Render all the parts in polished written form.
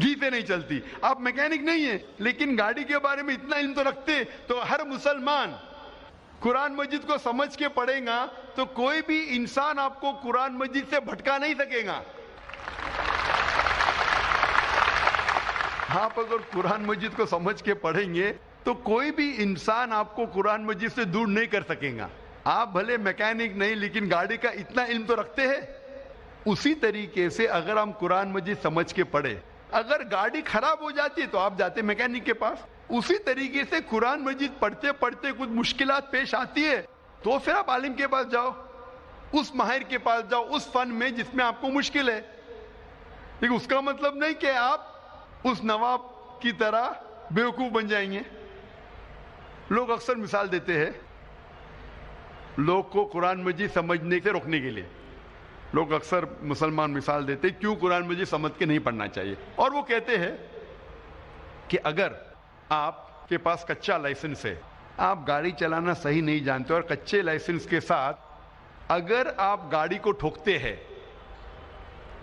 گھی سے نہیں چلتی. آپ میکینک نہیں ہیں لیکن گاڑی کے بارے میں اتنا علم تو رکھتے. تو ہر مسلمان قرآن مجید کو سمجھ کے پڑھے گا تو کوئی بھی انسان آپ کو قرآن مجید سے بھٹکا نہیں سکے گا. آپ اگر قرآن مجید کو سمجھ کے پڑھیں گے تو کوئی بھی انسان آپ کو قرآن مجید سے دور نہیں کر سکے گا. آپ بھلے میکینک نہیں لیکن گاڑی کا اتنا علم تو رکھتے ہیں. اسی طریقے سے اگر ہم قرآن مجید سمجھ کے پڑھے, اگر گاڑی خراب ہو جاتی ہے تو آپ جاتے میکینک کے پاس. اسی طریقے سے قرآن مجید پڑھتے پڑھتے کچھ مشکلات پیش آتی ہے تو پھر آپ عالم کے پاس جاؤ, اس ماہر کے پاس جاؤ اس فن میں جس میں آپ کو مشکل ہے. لیکن اس کا مطلب نہیں کہ آپ اس نواب کی طرح بیوقوف بن جائیں گے. لوگ اکثر مثال دیتے ہیں لوگ کو قرآن مجید سمجھنے سے روکنے کے لیے. لوگ اکثر مسلمان مثال دیتے ہیں کیوں قرآن مجید سمجھ کے نہیں پڑھنا چاہیے, اور وہ کہتے ہیں کہ اگر آپ کے پاس کچا لائسنس ہے, آپ گاڑی چلانا صحیح نہیں جانتے اور کچے لائسنس کے ساتھ اگر آپ گاڑی کو ٹھوکتے ہیں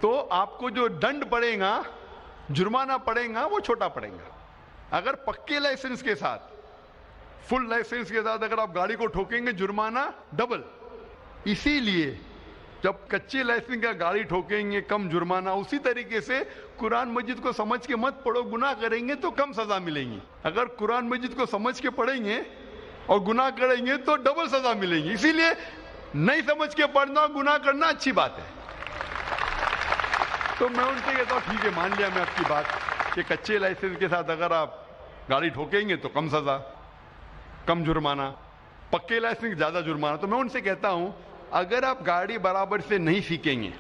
تو آپ کو جو دنڈ پڑے گا, جرمانہ پڑے گا, وہ چھوٹا پڑے گا. اگر پکے لائسنس کے ساتھ, فل لائسنس کے ساتھ اگر آپ گاڑی کو ٹھوکیں گے جرمانہ ڈبل. اسی لیے جب کچے لائسنس کا گاڑی ٹھوکیں گے کم جرمانہ. اسی طریقے سے قرآن مجید کو سمجھ کے مت پڑھو, گناہ کریں گے تو کم سزا ملیں گی. اگر قرآن مجید کو سمجھ کے پڑھیں گے اور گناہ کریں گے تو ڈبل سزا ملیں گی. اسی لیے نہیں سمجھ کے پڑھنا اور گناہ کرنا اچھی بات ہے. تو میں ان سے کہتا ہوں ٹھیک ہے, مان لیا میں آپ کی بات کہ کچے لائسنس کے ساتھ اگر آپ گاڑی ٹھوکیں گے تو کم سزا, کم جرمانہ, پکے لائسنس زیادہ جرمانہ. تو میں ان سے کہتا ہوں اگر آپ گاڑی برابر سے نہیں سیکھیں گے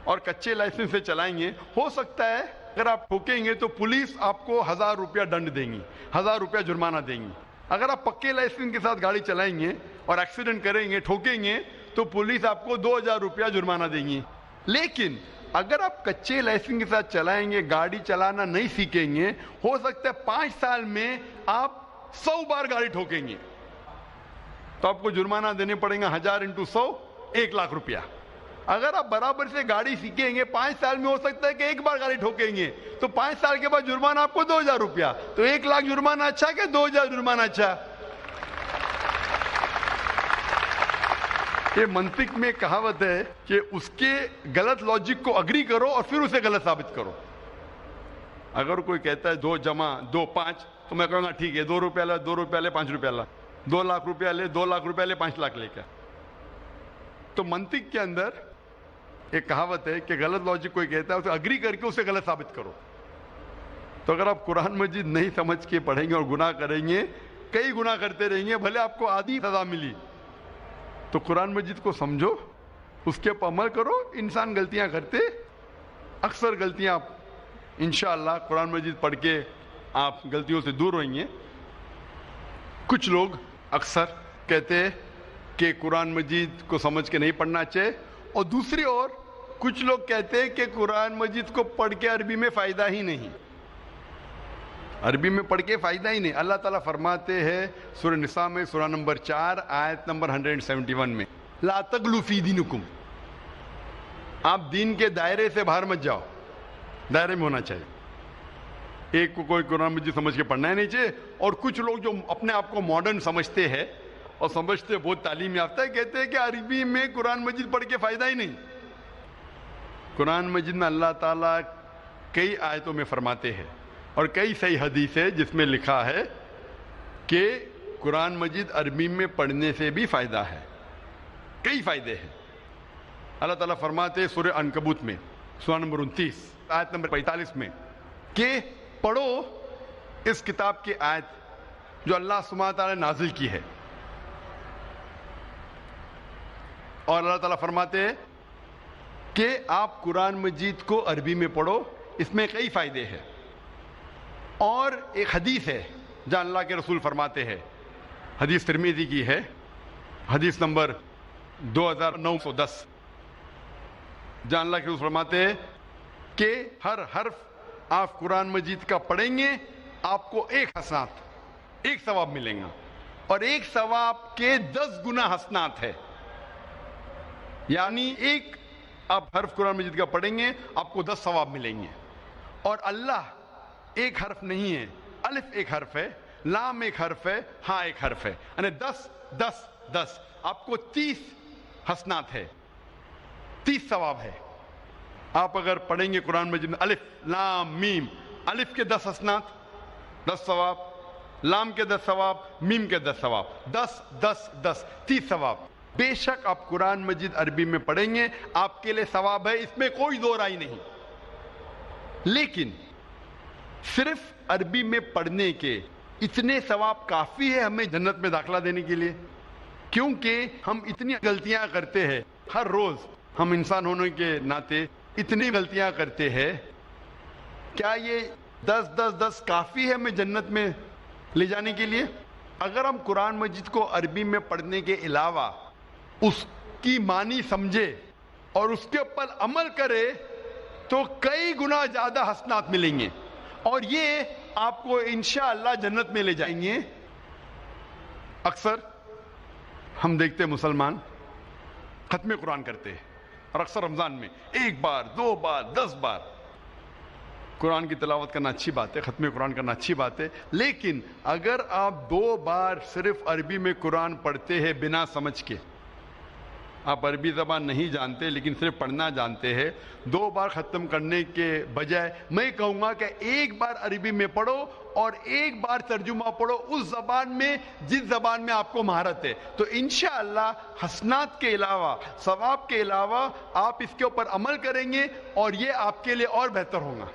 اور کچے لائسنس سے چلائیں گے, ہو سکتا ہے اگر آپ ٹھوکیں گے تو پولیس آپ کو 1000 روپیہ دنڈ دیں گی, 1000 روپیہ جرمانہ دیں گی. اگر آپ پکے لائسنس کے ساتھ گاڑی چلائیں گے اور ایکسیڈنٹ کریں گے, ٹھوکیں گے, تو پولیس آپ کو 2000 روپیہ جرمانہ دیں گی. لیکن اگر آپ کچے لائسنس کے ساتھ چلائیں گے, گاڑی چلانا نہیں سیکھیں گے, ہو سکتا ہے 5 سال میں آپ 100 بار گاڑی ٹھوکیں گے تو آپ کو جرمانہ دینے پڑیں گا 1000 × 100 1 لاکھ روپیہ. اگر آپ برابر سے گاڑی سیکھیں گے 5 سال میں ہو سکتا ہے کہ 1 بار گاڑی ٹھوکیں گے تو 5 سال کے بعد جرمانہ آپ کو 2000 روپیہ. تو 1 لاکھ جرمانہ اچھا کہ 2000 جرمانہ اچھا؟ یہ منطق میں کہاوت ہے کہ اس کے غلط لاجک کو اگری کرو اور پھر اسے غلط ثابت کرو. اگر کوئی کہتا ہے 2 + 2 5 تو میں کہوں گا ٹھیک ہے 2 روپیہ لے, 2 روپیہ لے, 5 روپیہ لا, 2 لاکھ روپیہ لے, 2 لاکھ روپیہ لے, 5 لاکھ لے کیا. تو منطق کے اندر ایک کہاوت ہے کہ غلط لاجک کوئی کہتا ہے اسے اگری کر کے اسے غلط ثابت کرو. تو اگر آپ قرآن مجید نہیں سمجھ کے پڑھیں گے اور گناہ کریں گے, کئی گناہ کرتے رہیں گے, بھلے آپ کو آدھی سزا ملی, تو قرآن مجید کو سمجھو, اس کے پر عمل کرو. انسان غلطیاں کرتے, اکثر غلطیاں, آپ انشاءاللہ قرآن مجید پڑھ کے آپ غلطیوں سے دور ہوئیں گے. کچھ لوگ اکثر کہتے ہیں کہ قرآن مجید کو سمجھ کے نہیں پڑھنا چاہیے, اور دوسری اور کچھ لوگ کہتے ہیں کہ قرآن مجید کو پڑھ کے عربی میں فائدہ ہی نہیں, عربی میں پڑھ کے فائدہ ہی نہیں. اللہ تعالیٰ فرماتے ہیں سورہ نساء میں, سورہ نمبر 4 آیت نمبر 171 میں, لا تغلوا فی دینکم, آپ دین کے دائرے سے باہر مت جاؤ, دائرے میں ہونا چاہیے. ایک کو کوئی قرآن مجید سمجھ کے پڑھنا ہی نہیں چاہیے. اور کچھ لوگ جو اپنے آپ کو ماڈرن سمجھتے ہیں اور سمجھتے بہت تعلیم یافتہ ہے, کہتے ہیں کہ عربی میں قرآن مجید پڑھ کے فائدہ ہی نہیں. قرآن مجید میں اللہ تعالیٰ کئی آیتوں میں فرماتے ہیں اور کئی صحیح حدیث ہے جس میں لکھا ہے کہ قرآن مجید عربی میں پڑھنے سے بھی فائدہ ہے, کئی فائدے ہیں. اللہ تعالیٰ فرماتے ہیں سورہ عنکبوت میں, سورہ نمبر 29 آیت نمبر 45 میں, کہ پڑھو اس کتاب کی آیت جو اللہ سبحانہ تعالیٰ نے نازل کی ہے. اور اللہ تعالیٰ فرماتے ہیں کہ آپ قرآن مجید کو عربی میں پڑھو, اس میں کئی فائدے ہیں. اور ایک حدیث ہے جہاں اللہ کے رسول فرماتے ہیں, حدیث ترمذی کی ہے, حدیث نمبر 2910, جہاں اللہ کے رسول فرماتے ہیں کہ ہر حرف آپ قرآن مجید کا پڑھیں گے آپ کو 1 حسنات, 1 ثواب ملیں گا, اور 1 ثواب کے 10 گنا حسنات ہے. یعنی 1 آپ حرف قرآن مجید کا پڑھیں گے آپ کو 10 ثواب ملیں گے, اور اللہ ایک حرف نہیں ہے، الف ایک حرف ہے، لام ایک حرف ہے، ہاں ایک حرف ہے، یعنی 10 10 10، آپ کو 30 حسنات ہے، 30 ثواب ہے۔ آپ اگر پڑھیں گے قرآن مجید میں الف لام میم، الف کے 10 حسنات 10 ثواب، لام کے 10 ثواب، میم کے 10 ثواب، 10 10 10 30 ثواب۔ بے شک آپ قرآن مجید عربی میں پڑھیں گے، آپ کے لیے ثواب ہے، اس میں کوئی دو رائے نہیں۔ لیکن صرف عربی میں پڑھنے کے اتنے ثواب کافی ہے ہمیں جنت میں داخلہ دینے کے لیے؟ کیونکہ ہم اتنی غلطیاں کرتے ہیں ہر روز، ہم انسان ہونے کے ناطے اتنی غلطیاں کرتے ہیں، کیا یہ 10 10 10 کافی ہے ہمیں جنت میں لے جانے کے لیے؟ اگر ہم قرآن مجید کو عربی میں پڑھنے کے علاوہ اس کی معنی سمجھے اور اس کے اوپر عمل کرے تو کئی گنا زیادہ حسنات ملیں گے، اور یہ آپ کو انشاءاللہ جنت میں لے جائیں گے۔ اکثر ہم دیکھتے مسلمان ختم قرآن کرتے ہیں، اور اکثر رمضان میں 1 بار 2 بار 10 بار قرآن کی تلاوت کرنا اچھی بات ہے، ختم قرآن کرنا اچھی بات ہے، لیکن اگر آپ 2 بار صرف عربی میں قرآن پڑھتے ہیں بنا سمجھ کے، آپ عربی زبان نہیں جانتے لیکن صرف پڑھنا جانتے ہیں، 2 بار ختم کرنے کے بجائے میں کہوں گا کہ 1 بار عربی میں پڑھو اور 1 بار ترجمہ پڑھو اس زبان میں جس زبان میں آپ کو مہارت ہے، تو انشاءاللہ حسنات کے علاوہ، ثواب کے علاوہ آپ اس کے اوپر عمل کریں گے اور یہ آپ کے لیے اور بہتر ہوگا۔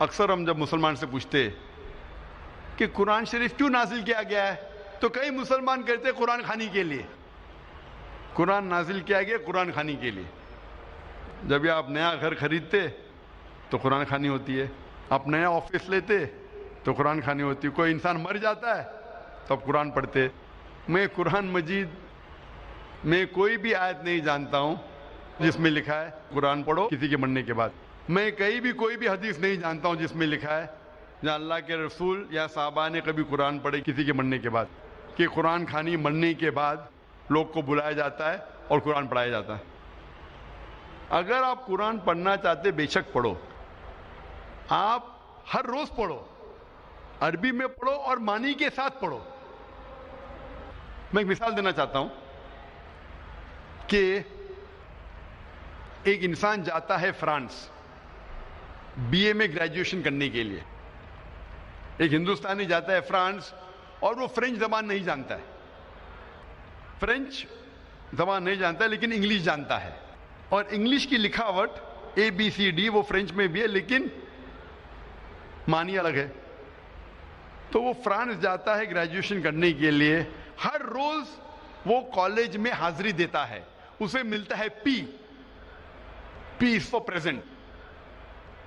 اکثر ہم جب مسلمان سے پوچھتے کہ قرآن شریف کیوں نازل کیا گیا ہے، تو کئی مسلمان کہتے ہیں قرآن خوانی کے لیے۔ قرآن نازل کیا گیا قرآن خوانی کے لیے۔ جب آپ نیا گھر خریدتے تو قرآن خوانی ہوتی ہے، آپ نیا آفس لیتے تو قرآن خوانی ہوتی ہے، کوئی انسان مر جاتا ہے تو آپ قرآن پڑھتے۔ میں قرآن مجید میں کوئی بھی آیت نہیں جانتا ہوں جس میں لکھا ہے قرآن پڑھو کسی کے مرنے کے بعد۔ میں کہیں بھی کوئی بھی حدیث نہیں جانتا ہوں جس میں لکھا ہے جہاں اللہ کے رسول یا صحابہ نے کبھی قرآن پڑھے کسی کے مرنے کے بعد، کہ قرآن خوانی مرنے کے بعد لوگ کو بلایا جاتا ہے اور قرآن پڑھایا جاتا ہے۔ اگر آپ قرآن پڑھنا چاہتے بے شک پڑھو، آپ ہر روز پڑھو، عربی میں پڑھو اور معنی کے ساتھ پڑھو۔ میں ایک مثال دینا چاہتا ہوں کہ ایک انسان جاتا ہے فرانس بی اے میں گریجویشن کرنے کے لیے، ایک ہندوستانی جاتا ہے فرانس اور وہ فرینچ زبان نہیں جانتا ہے، فرینچ زبان نہیں جانتا ہے لیکن انگلش جانتا ہے، اور انگلش کی لکھاوٹ ABCD وہ فرینچ میں بھی ہے لیکن معنی الگ ہے۔ تو وہ فرانس جاتا ہے گریجویشن کرنے کے لیے، ہر روز وہ کالج میں حاضری دیتا ہے، اسے ملتا ہے پی از فار پریزنٹ،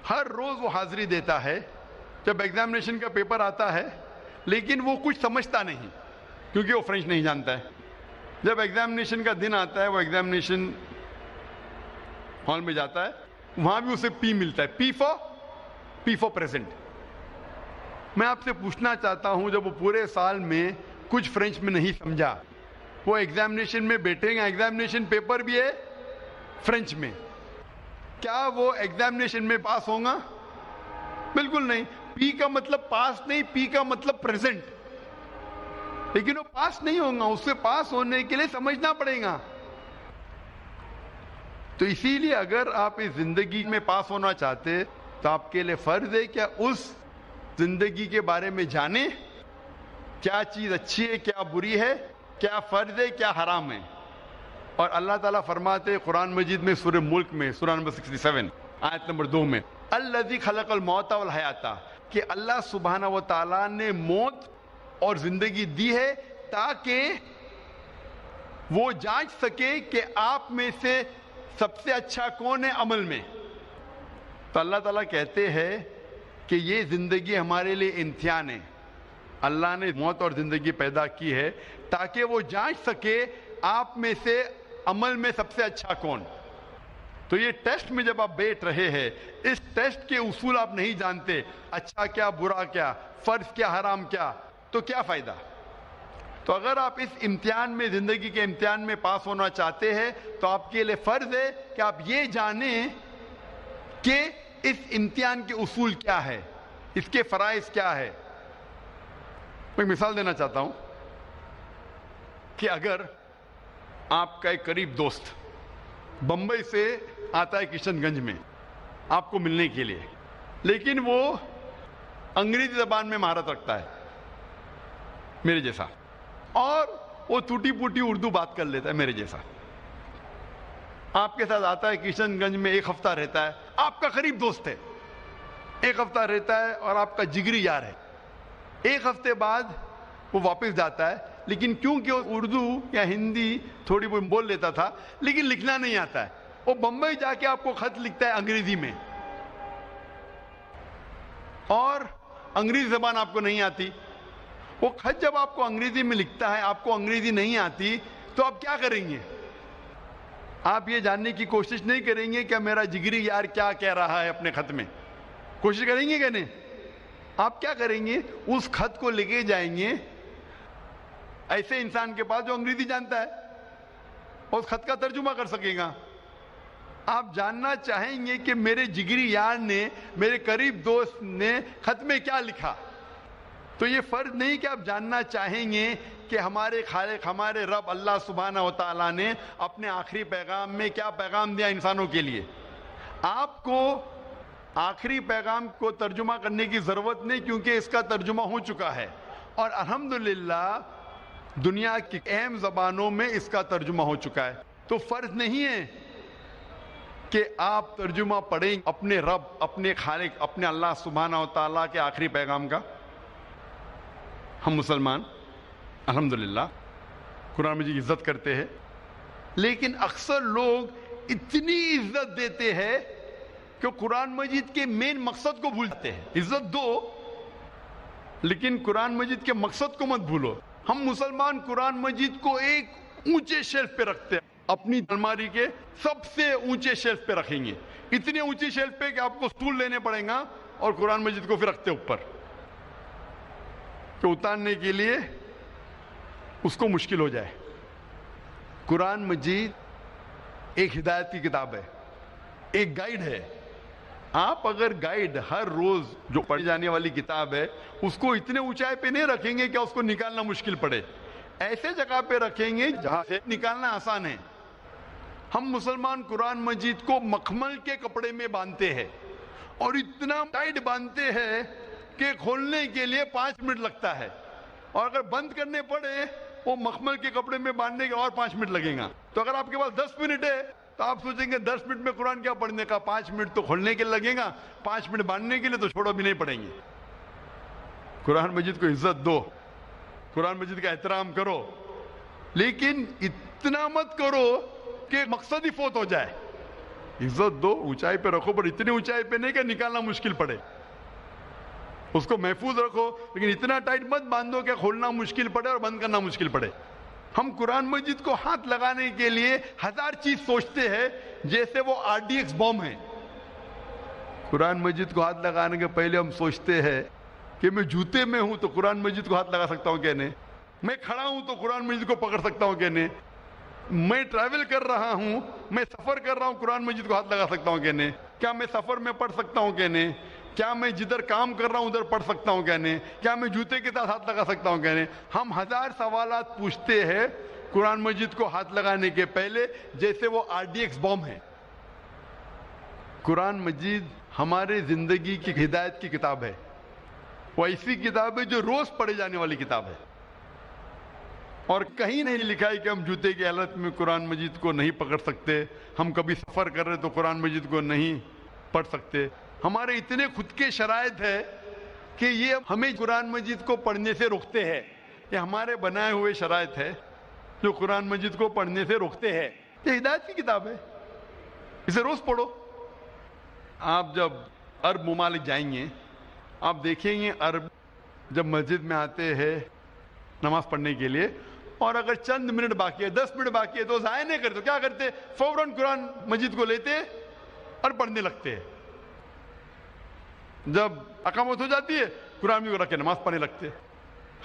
ہر روز وہ حاضری دیتا ہے۔ جب ایگزامینیشن کا پیپر آتا ہے لیکن وہ کچھ سمجھتا نہیں کیونکہ وہ فرینچ نہیں جانتا ہے۔ جب ایگزامینیشن کا دن آتا ہے وہ ایگزامینیشن ہال میں جاتا ہے، وہاں بھی اسے پی ملتا ہے، پی فار پریزنٹ۔ میں آپ سے پوچھنا چاہتا ہوں جب وہ پورے سال میں کچھ فرینچ میں نہیں سمجھا، وہ ایگزامینیشن میں بیٹھے گا، ایگزامینیشن پیپر بھی ہے فرینچ میں، کیا وہ ایگزامینیشن میں پاس ہوں گا؟ بالکل نہیں۔ پی کا مطلب پاس نہیں، پی کا مطلب پریزنٹ، لیکن وہ پاس نہیں ہوں گا، اسے پاس ہونے کے لیے سمجھنا پڑے گا۔ تو اسی لیے اگر آپ اس زندگی میں پاس ہونا چاہتے تو آپ کے لیے فرض ہے کہ اس زندگی کے بارے میں جانیں، کیا چیز اچھی ہے کیا بری ہے، کیا فرض ہے کیا حرام ہے۔ اور اللہ تعالیٰ فرماتے قرآن مجید میں سورہ ملک میں سورہ نمبر 67 آیت نمبر 2 میں، الذی خلق الموت والحیات، کہ اللہ سبحانہ و تعالیٰ نے موت اور زندگی دی ہے تاکہ وہ جانچ سکے کہ آپ میں سے سب سے اچھا کون ہے عمل میں۔ تو اللہ تعالیٰ کہتے ہیں کہ یہ زندگی ہمارے لیے امتحان ہے، اللہ نے موت اور زندگی پیدا کی ہے تاکہ وہ جانچ سکے آپ میں سے عمل میں سب سے اچھا کون۔ تو یہ ٹیسٹ میں جب آپ بیٹھ رہے ہیں، اس ٹیسٹ کے اصول آپ نہیں جانتے، اچھا کیا برا کیا، فرض کیا حرام کیا، تو کیا فائدہ؟ تو اگر آپ اس امتحان میں، زندگی کے امتحان میں پاس ہونا چاہتے ہیں تو آپ کے لیے فرض ہے کہ آپ یہ جانیں کہ اس امتحان کے اصول کیا ہے، اس کے فرائض کیا ہے. میں مثال دینا چاہتا ہوں کہ اگر آپ کا ایک قریب دوست بمبئی سے آتا ہے کشن گنج میں آپ کو ملنے کے لیے، لیکن وہ انگریزی زبان میں مہارت رکھتا ہے میرے جیسا، اور وہ ٹوٹی پوٹی اردو بات کر لیتا ہے میرے جیسا. آپ کے ساتھ آتا ہے کشن گنج میں، ایک ہفتہ رہتا ہے، آپ کا قریب دوست ہے، ایک ہفتہ رہتا ہے اور آپ کا جگری یار ہے. ایک ہفتے بعد وہ واپس جاتا ہے، لیکن کیونکہ وہ اردو یا ہندی تھوڑی بہت بول لیتا تھا لیکن لکھنا نہیں آتا ہے، وہ بمبئی جا کے آپ کو خط لکھتا ہے انگریزی میں، اور انگریزی زبان آپ کو نہیں آتی. وہ خط جب آپ کو انگریزی میں لکھتا ہے، آپ کو انگریزی نہیں آتی، تو آپ کیا کریں گے؟ آپ یہ جاننے کی کوشش نہیں کریں گے کہ میرا جگری یار کیا کہہ رہا ہے اپنے خط میں؟ کوشش کریں گے کہ نہیں؟ آپ کیا کریں گے؟ اس خط کو لے کے جائیں گے ایسے انسان کے پاس جو انگریزی جانتا ہے اور اس خط کا ترجمہ کر سکے گا. آپ جاننا چاہیں گے کہ میرے جگری یار نے، میرے قریب دوست نے خط میں کیا لکھا. تو یہ فرض نہیں کہ آپ جاننا چاہیں گے کہ ہمارے خالق، ہمارے رب اللہ سبحانہ و تعالیٰ نے اپنے آخری پیغام میں کیا پیغام دیا انسانوں کے لیے. آپ کو آخری پیغام کو ترجمہ کرنے کی ضرورت نہیں، کیونکہ اس کا ترجمہ ہو چکا ہے، اور الحمدللہ دنیا کی اہم زبانوں میں اس کا ترجمہ ہو چکا ہے. تو فرض نہیں ہے کہ آپ ترجمہ پڑھیں اپنے رب، اپنے خالق، اپنے اللہ سبحانہ و تعالیٰ کے آخری پیغام کا. ہم مسلمان الحمدللہ قرآن مجید کی عزت کرتے ہیں، لیکن اکثر لوگ اتنی عزت دیتے ہیں کہ قرآن مجید کے مین مقصد کو بھول جاتے ہیں. عزت دو لیکن قرآن مجید کے مقصد کو مت بھولو. ہم مسلمان قرآن مجید کو ایک اونچے شیلف پہ رکھتے ہیں، اپنی الماری کے سب سے اونچے شیلف پہ رکھیں گے، اتنے اونچے شیلف پہ کہ آپ کو سٹول لینے پڑیں گا، اور قرآن مجید کو پھر رکھتے اوپر کہ اتارنے کے لیے اس کو مشکل ہو جائے. قرآن مجید ایک ہدایت کی کتاب ہے، ایک گائیڈ ہے. آپ اگر گائیڈ ہر روز جو پڑھی جانے والی کتاب ہے اس کو اتنے اونچائی پہ نہیں رکھیں گے کہ اس کو نکالنا مشکل پڑے، ایسے جگہ پہ رکھیں گے جہاں سے نکالنا آسان ہے. ہم مسلمان قرآن مجید کو مخمل کے کپڑے میں باندھتے ہیں، اور اتنا ٹائٹ باندھتے ہیں کہ کھولنے کے لیے 5 منٹ لگتا ہے، اور اگر بند کرنے پڑے وہ مخمل کے کپڑے میں باندھنے کے اور 5 منٹ لگیں گا. تو اگر آپ کے پاس 10 منٹ ہے تو آپ سوچیں گے 10 منٹ میں قرآن کیا پڑھنے کا، 5 منٹ تو کھولنے کے لگے گا، 5 منٹ باندھنے کے لیے تو چھوڑو بھی نہیں پڑیں گے. قرآن مجید کو عزت دو، قرآن مجید کا احترام کرو، لیکن اتنا مت کرو کہ مقصد ہی فوت ہو جائے. عزت دو، اونچائی پہ رکھو، پر اتنی اونچائی پہ نہیں کہ نکالنا مشکل پڑے. اس کو محفوظ رکھو، لیکن اتنا ٹائٹ مت باندھو کہ کھولنا مشکل پڑے اور بند کرنا مشکل پڑے. ہم قرآن مجید کو ہاتھ لگانے کے لیے 1000 چیز سوچتے ہیں، جیسے وہ RDX بم ہے. قرآن مجید کو ہاتھ لگانے کے پہلے ہم سوچتے ہیں کہ میں جوتے میں ہوں تو قرآن مجید کو ہاتھ لگا سکتا ہوں کہ نہیں، میں کھڑا ہوں تو قرآن مجید کو پکڑ سکتا ہوں کہ نہیں، میں ٹریول کر رہا ہوں، میں سفر کر رہا ہوں، قرآن مجید کو ہاتھ لگا سکتا ہوں کہ نہیں، کیا میں سفر میں پڑھ سکتا ہوں کہ نہیں، کیا میں جدھر کام کر رہا ہوں ادھر پڑھ سکتا ہوں کہ نہیں، کیا میں جوتے کے ساتھ ہاتھ لگا سکتا ہوں کہ نہیں. ہم 1000 سوالات پوچھتے ہیں قرآن مجید کو ہاتھ لگانے کے پہلے، جیسے وہ RDX بم ہے. قرآن مجید ہمارے زندگی کی ہدایت کی کتاب ہے. وہ ایسی کتاب ہے جو روز پڑھی جانے والی کتاب ہے، اور کہیں نہیں لکھا ہے کہ ہم جوتے کی حالت میں قرآن مجید کو نہیں پکڑ سکتے، ہم کبھی سفر کر رہے تو قرآن مجید کو نہیں پڑھ سکتے. ہمارے اتنے خود کے شرائط ہے کہ یہ ہمیں قرآن مجید کو پڑھنے سے روکتے ہیں. یہ ہمارے بنائے ہوئے شرائط ہے جو قرآن مجید کو پڑھنے سے روکتے ہیں. یہ ہدایت کی کتاب ہے، اسے روز پڑھو. آپ جب عرب ممالک جائیں گے آپ دیکھیں گے عرب جب مسجد میں آتے ہیں نماز پڑھنے کے لیے، اور اگر چند منٹ باقی ہے، 10 منٹ باقی ہے، تو ضائع نہیں کرتے. کیا کرتے؟ فوراً قرآن مجید کو لیتے اور پڑھنے لگتے ہیں. جب اقامت ہو جاتی ہے قرآن مجید کو رکھ کے نماز پڑھنے لگتے.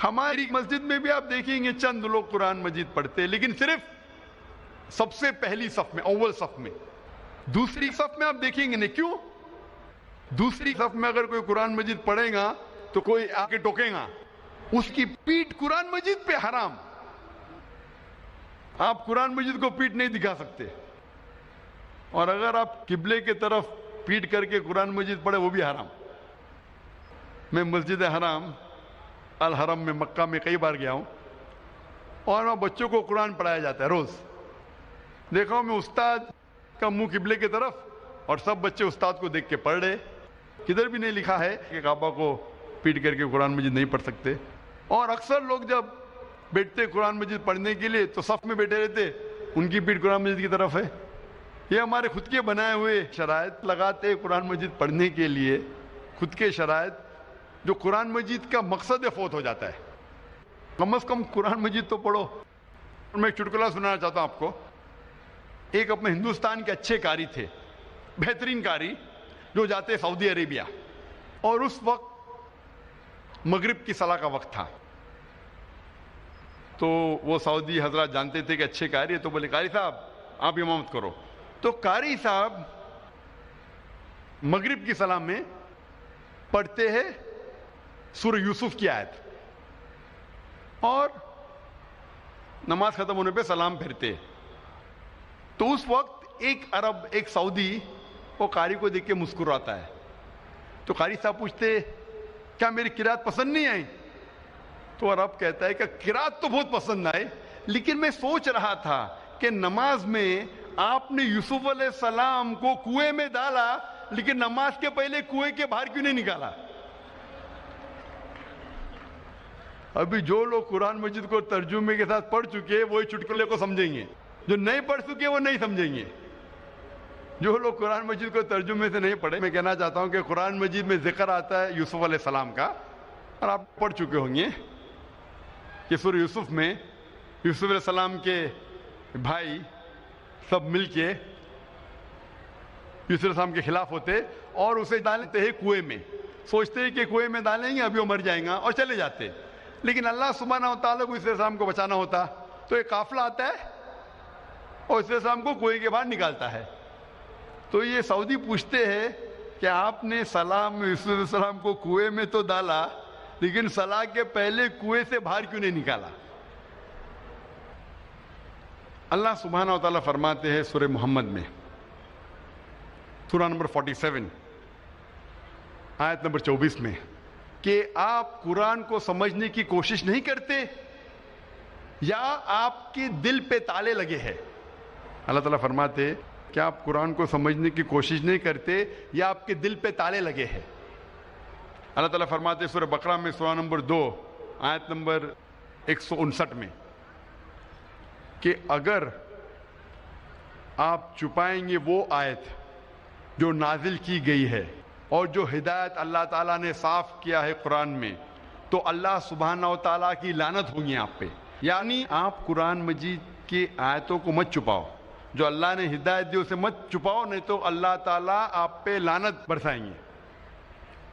ہماری مسجد میں بھی آپ دیکھیں گے چند لوگ قرآن مجید پڑھتے، لیکن صرف سب سے پہلی صف میں، اول صف میں. دوسری صف میں آپ دیکھیں گے نہیں. کیوں؟ دوسری صف میں اگر کوئی قرآن مجید پڑھے گا تو کوئی آ کے ٹوکے گا، اس کی پیٹھ قرآن مجید پہ حرام. آپ قرآن مجید کو پیٹھ نہیں دکھا سکتے، اور اگر آپ قبلے کی طرف پیٹھ کر کے قرآن مجید پڑھے وہ بھی حرام. میں مسجد حرام الحرم میں مکہ میں کئی بار گیا ہوں، اور وہاں بچوں کو قرآن پڑھایا جاتا ہے روز. دیکھا ہوں میں استاد کا منہ قبلے کی طرف، اور سب بچے استاد کو دیکھ کے پڑھ رہے. کدھر بھی نہیں لکھا ہے کہ کعبہ کو پیٹ کر کے قرآن مجید نہیں پڑھ سکتے. اور اکثر لوگ جب بیٹھتے قرآن مجید پڑھنے کے لیے تو صف میں بیٹھے رہتے، ان کی پیٹ قرآن مجید کی طرف ہے. یہ ہمارے خود کے بنائے ہوئے شرائط لگاتے قرآن مجید پڑھنے کے لیے، خود کے شرائط، جو قرآن مجید کا مقصد فوت ہو جاتا ہے. کم از کم قرآن مجید تو پڑھو. میں ایک چٹکلا سنانا چاہتا ہوں آپ کو. ایک اپنے ہندوستان کے اچھے قاری تھے، بہترین قاری، جو جاتے سعودی عربیہ، اور اس وقت مغرب کی صلاح کا وقت تھا. تو وہ سعودی حضرات جانتے تھے کہ اچھے قاری ہے، تو بولے قاری صاحب آپ امامت کرو. تو قاری صاحب مغرب کی صلاح میں پڑھتے ہیں سورہ یوسف کی آیت، اور نماز ختم ہونے پہ سلام پھرتے. تو اس وقت ایک عرب، ایک سعودی، وہ قاری کو دیکھ کے مسکراتا ہے. تو قاری صاحب پوچھتے کیا میری قرات پسند نہیں آئی؟ تو عرب کہتا ہے کہ قرات تو بہت پسند آئے، لیکن میں سوچ رہا تھا کہ نماز میں آپ نے یوسف علیہ السلام کو کنویں میں ڈالا، لیکن نماز کے پہلے کنویں کے باہر کیوں نہیں نکالا؟ ابھی جو لوگ قرآن مجید کو ترجمے کے ساتھ پڑھ چکے وہی چٹکلے کو سمجھیں گے، جو نہیں پڑھ چکے وہ نہیں سمجھیں گے. جو لوگ قرآن مجید کو ترجمے سے نہیں پڑھے، میں کہنا چاہتا ہوں کہ قرآن مجید میں ذکر آتا ہے یوسف علیہ السلام کا، اور آپ پڑھ چکے ہوں گے کہ سورہ یوسف میں یوسف علیہ السلام کے بھائی سب مل کے یوسف علیہ السلام کے خلاف ہوتے اور اسے ڈالتے ہیں کنویں میں. سوچتے ہیں کہ کنویں میں ڈالیں گے ابھی وہ مر جائیں گا، اور چلے جاتے. لیکن اللہ سبحانہ و تعالیٰ کو یوسف علیہ السلام کو بچانا ہوتا تو ایک قافلہ آتا ہے اور یوسف علیہ السلام کو کنویں کے باہر نکالتا ہے. تو یہ سعودی پوچھتے ہیں کہ آپ نے سلام یوسف علیہ السلام کو کنویں میں تو ڈالا، لیکن صلاح کے پہلے کنویں سے باہر کیوں نہیں نکالا؟ اللہ سبحانہ و تعالیٰ فرماتے ہیں سورہ محمد میں، سورہ نمبر 47 آیت نمبر 24 میں، کہ آپ قرآن کو سمجھنے کی کوشش نہیں کرتے یا آپ کے دل پہ تالے لگے ہیں. اللہ تعالیٰ فرماتے ہیں کہ آپ قرآن کو سمجھنے کی کوشش نہیں کرتے یا آپ کے دل پہ تالے لگے ہیں. اللہ تعالیٰ فرماتے ہیں سورہ بقرہ میں سورہ نمبر 2 آیت نمبر 159 میں کہ اگر آپ چھپائیں گے وہ آیت جو نازل کی گئی ہے اور جو ہدایت اللہ تعالیٰ نے صاف کیا ہے قرآن میں، تو اللہ سبحانہ و تعالیٰ کی لعنت ہوگی آپ پہ. یعنی آپ قرآن مجید کی آیتوں کو مت چھپاؤ، جو اللہ نے ہدایت دی اسے مت چھپاؤ، نہیں تو اللہ تعالیٰ آپ پہ لعنت برسائیں گے.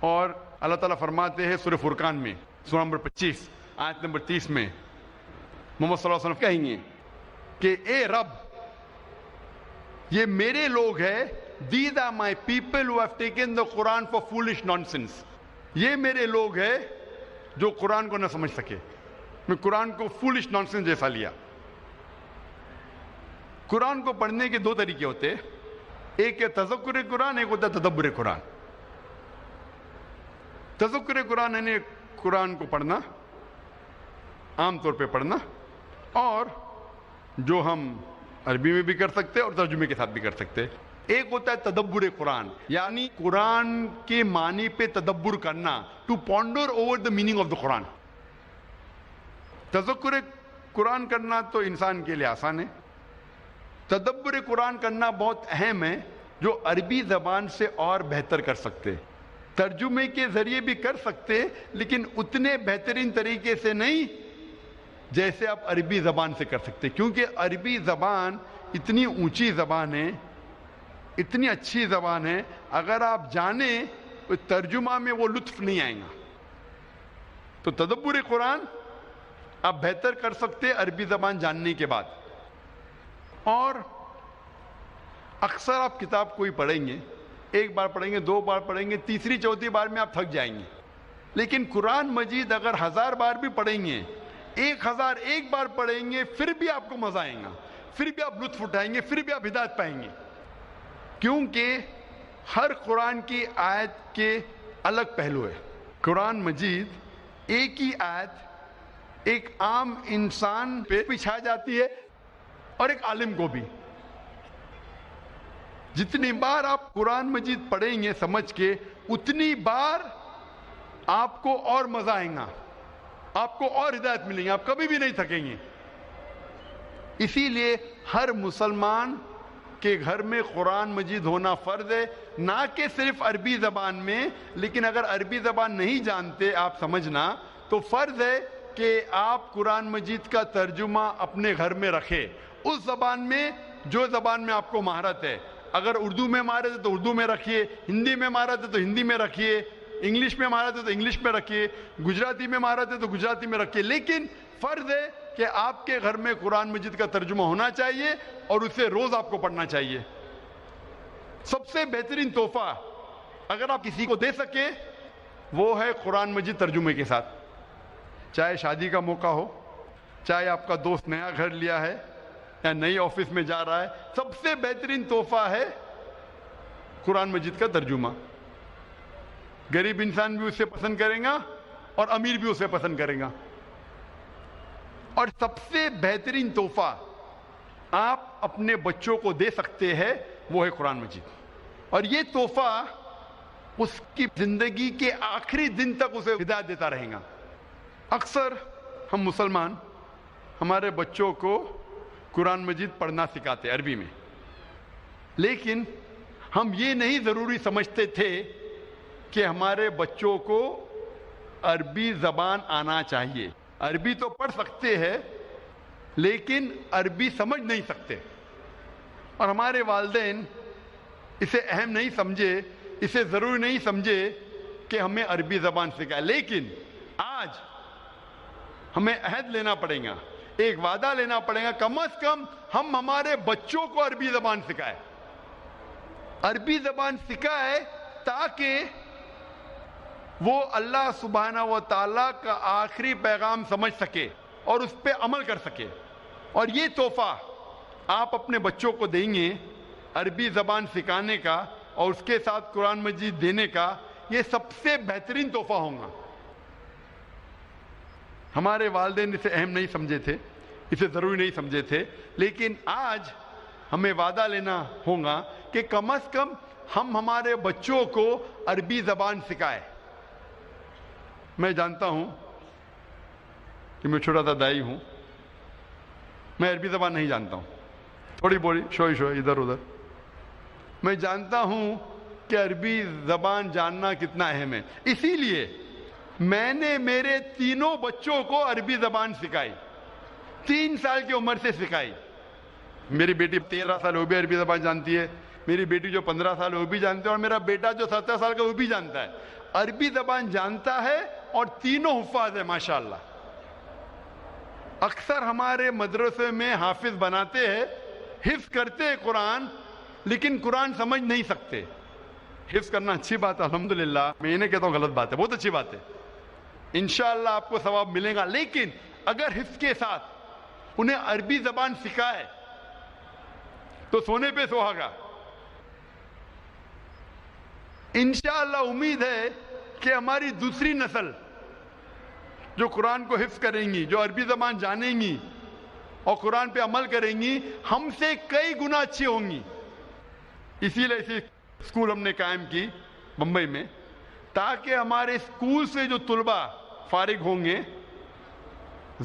اور اللہ تعالیٰ فرماتے ہیں سورہ فرقان میں سورہ نمبر 25 آیت نمبر 30 میں محمد صلی اللہ علیہ وسلم کہیں گے کہ اے رب، یہ میرے لوگ ہیں، these are my people who have taken the Quran for foolish nonsense. یہ میرے لوگ ہیں جو قرآن کو نہ سمجھ سکے. میں قرآن کو فولش نانسنس جیسا لیا. قرآن کو پڑھنے کے دو طریقے ہوتے ہیں، ایک ہے تذکر قرآن، ایک ہوتا ہے تدبر قرآن. تذکر قرآن یعنی قرآن کو پڑھنا، عام طور پہ پڑھنا، اور جو ہم عربی میں بھی کر سکتے اور ترجمے کے ساتھ بھی کر سکتے. ایک ہوتا ہے تدبر قرآن، یعنی قرآن کے معنی پہ تدبر کرنا، to ponder over the meaning of the Quran. تذکر قرآن کرنا تو انسان کے لیے آسان ہے، تدبر قرآن کرنا بہت اہم ہے، جو عربی زبان سے اور بہتر کر سکتے، ترجمے کے ذریعے بھی کر سکتے، لیکن اتنے بہترین طریقے سے نہیں جیسے آپ عربی زبان سے کر سکتے. کیونکہ عربی زبان اتنی اونچی زبان ہے، اتنی اچھی زبان ہے، اگر آپ جانیں تو ترجمہ میں وہ لطف نہیں آئے گا. تو تدبر قرآن آپ بہتر کر سکتے عربی زبان جاننے کے بعد. اور اکثر آپ کتاب کوئی پڑھیں گے ایک بار پڑھیں گے، 2 بار پڑھیں گے، تیسری چوتھی بار میں آپ تھک جائیں گے. لیکن قرآن مجید اگر 1000 بار بھی پڑھیں گے، 1001 بار پڑھیں گے، پھر بھی آپ کو مزہ آئے گا، پھر بھی آپ لطف اٹھائیں گے، پھر بھی آپ ہدایت پائیں گے. کیونکہ ہر قرآن کی آیت کے الگ پہلو ہے. قرآن مجید ایک ہی آیت ایک عام انسان پہ بھی چھا جاتی ہے اور ایک عالم کو بھی. جتنی بار آپ قرآن مجید پڑھیں گے سمجھ کے، اتنی بار آپ کو اور مزہ آئے گا، آپ کو اور ہدایت ملیں گی، آپ کبھی بھی نہیں تھکیں گے. اسی لیے ہر مسلمان کے گھر میں قرآن مجید ہونا فرض ہے، نہ کہ صرف عربی زبان میں. لیکن اگر عربی زبان نہیں جانتے آپ سمجھنا، تو فرض ہے کہ آپ قرآن مجید کا ترجمہ اپنے گھر میں رکھیں، اس زبان میں جو زبان میں آپ کو مہارت ہے. اگر اردو میں مہارت ہے تو اردو میں رکھیے، ہندی میں مہارت ہے تو ہندی میں رکھیے، انگلش میں مہارت ہے تو انگلش میں رکھیے، گجراتی میں مہارت ہے تو گجراتی میں رکھیے. لیکن فرض ہے کہ آپ کے گھر میں قرآن مجید کا ترجمہ ہونا چاہیے اور اسے روز آپ کو پڑھنا چاہیے. سب سے بہترین تحفہ اگر آپ کسی کو دے سکے وہ ہے قرآن مجید ترجمے کے ساتھ. چاہے شادی کا موقع ہو، چاہے آپ کا دوست نیا گھر لیا ہے یا نئی آفس میں جا رہا ہے، سب سے بہترین تحفہ ہے قرآن مجید کا ترجمہ. غریب انسان بھی اسے پسند کرے گا اور امیر بھی اسے پسند کرے گا. اور سب سے بہترین تحفہ آپ اپنے بچوں کو دے سکتے ہیں وہ ہے قرآن مجید. اور یہ تحفہ اس کی زندگی کے آخری دن تک اسے ہدایت دیتا رہے گا. اکثر ہم مسلمان ہمارے بچوں کو قرآن مجید پڑھنا سکھاتے عربی میں، لیکن ہم یہ نہیں ضروری سمجھتے تھے کہ ہمارے بچوں کو عربی زبان آنا چاہیے. عربی تو پڑھ سکتے ہیں لیکن عربی سمجھ نہیں سکتے، اور ہمارے والدین اسے اہم نہیں سمجھے، اسے ضروری نہیں سمجھے کہ ہمیں عربی زبان سکھائے. لیکن آج ہمیں عہد لینا پڑے گا، ایک وعدہ لینا پڑے گا، کم از کم ہم ہمارے بچوں کو عربی زبان سکھائے. عربی زبان سکھائے تاکہ وہ اللہ سبحانہ و تعالیٰ کا آخری پیغام سمجھ سکے اور اس پہ عمل کر سکے. اور یہ تحفہ آپ اپنے بچوں کو دیں گے عربی زبان سکھانے کا اور اس کے ساتھ قرآن مجید دینے کا، یہ سب سے بہترین تحفہ ہوگا. ہمارے والدین اسے اہم نہیں سمجھے تھے، اسے ضروری نہیں سمجھے تھے، لیکن آج ہمیں وعدہ لینا ہوگا کہ کم از کم ہم ہمارے بچوں کو عربی زبان سکھائے. میں جانتا ہوں کہ میں چھوٹا سا دائی ہوں، میں عربی زبان نہیں جانتا ہوں، تھوڑی بولی شوئی ادھر ادھر. میں جانتا ہوں کہ عربی زبان جاننا کتنا اہم ہے، اسی لیے میں نے میرے تینوں بچوں کو عربی زبان سکھائی، 3 سال کی عمر سے سکھائی. میری بیٹی 13 سال وہ بھی عربی زبان جانتی ہے، میری بیٹی جو 15 سال وہ بھی جانتی ہے، اور میرا بیٹا جو 17 سال کا وہ بھی جانتا ہے. عربی زبان جانتا ہے اور تینوں حفاظ ہے ماشاءاللہ. اکثر ہمارے مدرسے میں حافظ بناتے ہیں، حفظ کرتے ہیں قرآن، لیکن قرآن سمجھ نہیں سکتے. حفظ کرنا اچھی بات ہے الحمدللہ، میں یہ نہیں کہتا ہوں غلط بات ہے، بہت اچھی بات ہے، انشاءاللہ آپ کو ثواب ملے گا. لیکن اگر حفظ کے ساتھ انہیں عربی زبان سکھائے تو سونے پہ سہاگا. انشاءاللہ امید ہے کہ ہماری دوسری نسل جو قرآن کو حفظ کریں گی، جو عربی زبان جانیں گی اور قرآن پہ عمل کریں گی، ہم سے کئی گنا اچھی ہوں گی. اسی لیے اسی اسکول ہم نے قائم کی بمبئی میں، تاکہ ہمارے اسکول سے جو طلباء فارغ ہوں گے،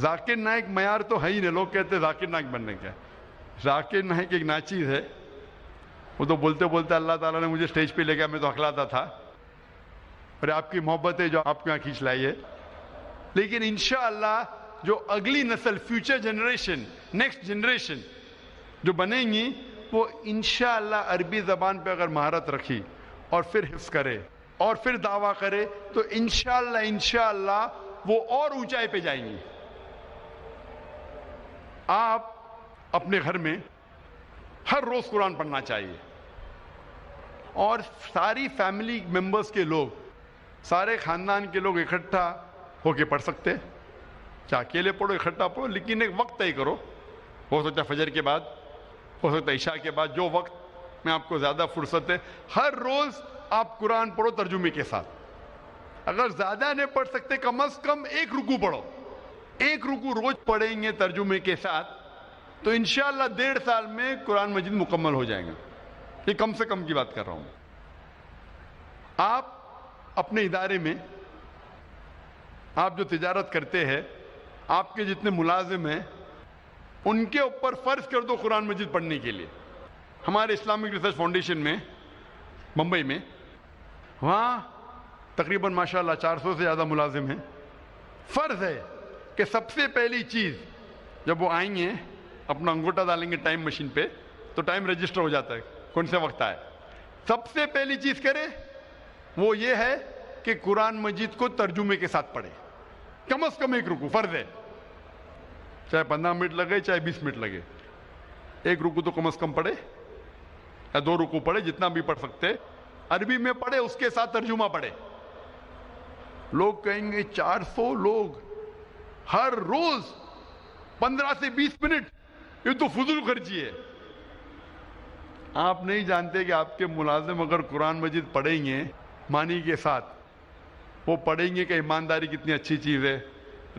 ذاکر نائک معیار تو ہے ہی نہیں، لوگ کہتے ہیں ذاکر نائک بننے کا. ذاکر نائک ایک ناچیز ہے، وہ تو بولتے بولتے اللہ تعالیٰ نے مجھے اسٹیج پہ لے گیا، میں تو ہکلاتا تھا، اور آپ کی محبت ہے جو آپ کو یہاں کھینچ لائی ہے. لیکن انشاءاللہ جو اگلی نسل، فیوچر جنریشن، نیکسٹ جنریشن جو بنیں گی، وہ انشاءاللہ عربی زبان پہ اگر مہارت رکھی اور پھر حفظ کرے اور پھر دعویٰ کرے تو انشاءاللہ وہ اور اونچائی پہ جائیں گی. آپ اپنے گھر میں ہر روز قرآن پڑھنا چاہیے، اور ساری فیملی ممبرس کے لوگ، سارے خاندان کے لوگ اکٹھا ہو کے پڑھ سکتے، چاہے اکیلے پڑھو اکٹھا پڑھو، لیکن ایک وقت طے کرو، ہو سکتا ہے فجر کے بعد، ہو سکتا ہے عشاء کے بعد، جو وقت میں آپ کو زیادہ فرصت ہے، ہر روز آپ قرآن پڑھو ترجمے کے ساتھ۔ اگر زیادہ نہیں پڑھ سکتے کم از کم ایک رکوع پڑھو، ایک رکوع روز پڑھیں گے ترجمے کے ساتھ تو انشاءاللہ 1.5 سال میں قرآن مجید مکمل ہو جائے گا۔ یہ کم سے کم کی بات کر رہا ہوں۔ آپ اپنے ادارے میں، آپ جو تجارت کرتے ہیں، آپ کے جتنے ملازم ہیں، ان کے اوپر فرض کر دو قرآن مجید پڑھنے کے لیے۔ ہمارے اسلامک ریسرچ فاؤنڈیشن میں ممبئی میں، وہاں تقریباً ماشاءاللہ 400 سے زیادہ ملازم ہیں۔ فرض ہے کہ سب سے پہلی چیز جب وہ آئیں گے، اپنا انگوٹھا ڈالیں گے ٹائم مشین پہ تو ٹائم رجسٹر ہو جاتا ہے کون سے وقت آئے۔ سب سے پہلی چیز کرے وہ یہ ہے کہ قرآن مجید کو ترجمے کے ساتھ پڑھے، کم از کم ایک رکوع فرض ہے، چاہے 15 منٹ لگے چاہے 20 منٹ لگے، ایک رکوع تو کم از کم پڑھے یا 2 رکوع پڑھے، جتنا بھی پڑھ سکتے، عربی میں پڑھے، اس کے ساتھ ترجمہ پڑھے۔ لوگ کہیں گے 400 لوگ ہر روز 15 سے 20 منٹ، یہ تو فضول خرچی ہے۔ آپ نہیں جانتے کہ آپ کے ملازم اگر قرآن مجید پڑھیں گے معنی کے ساتھ، وہ پڑھیں گے کہ ایمانداری کتنی اچھی چیز ہے،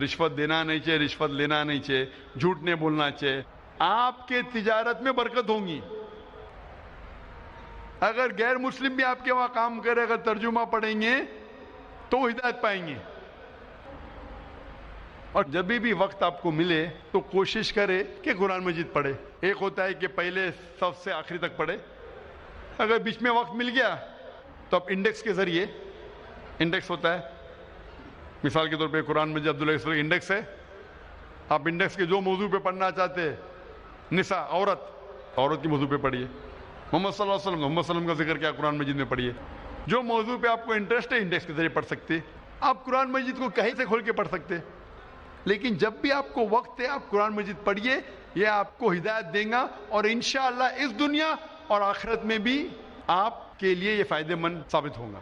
رشوت دینا نہیں چاہیے، رشوت لینا نہیں چاہیے، جھوٹ نہیں بولنا چاہیے، آپ کے تجارت میں برکت ہوں گی۔ اگر غیر مسلم بھی آپ کے وہاں کام کرے، اگر ترجمہ پڑھیں گے تو وہ ہدایت پائیں گے۔ اور جب بھی وقت آپ کو ملے تو کوشش کرے کہ قرآن مجید پڑھے۔ ایک ہوتا ہے کہ پہلے صف سے آخری تک پڑھے، اگر بیچ میں وقت مل گیا تو آپ انڈیکس کے ذریعے، انڈیکس ہوتا ہے مثال کے طور پہ قرآن مجید عبداللہ انڈیکس ہے، آپ انڈیکس کے جو موضوع پہ پڑھنا چاہتے ہیں، نساء عورت کی موضوع پہ پڑھیے، محمد صلی اللہ علیہ وسلم محمد صلی اللہ علیہ وسلم کا ذکر کیا قرآن مجید میں پڑھیے، جو موضوع پہ آپ کو انٹرسٹ ہے انڈیکس کے ذریعے پڑھ سکتے۔ آپ قرآن مجید کو کہیں سے کھول کے پڑھ سکتے، لیکن جب بھی آپ کو وقت ہے آپ قرآن مجید پڑھیے، یہ آپ کو ہدایت دیں گا اور انشاءاللہ اس دنیا اور آخرت میں بھی آپ کے لیے یہ فائدہ مند ثابت ہوگا۔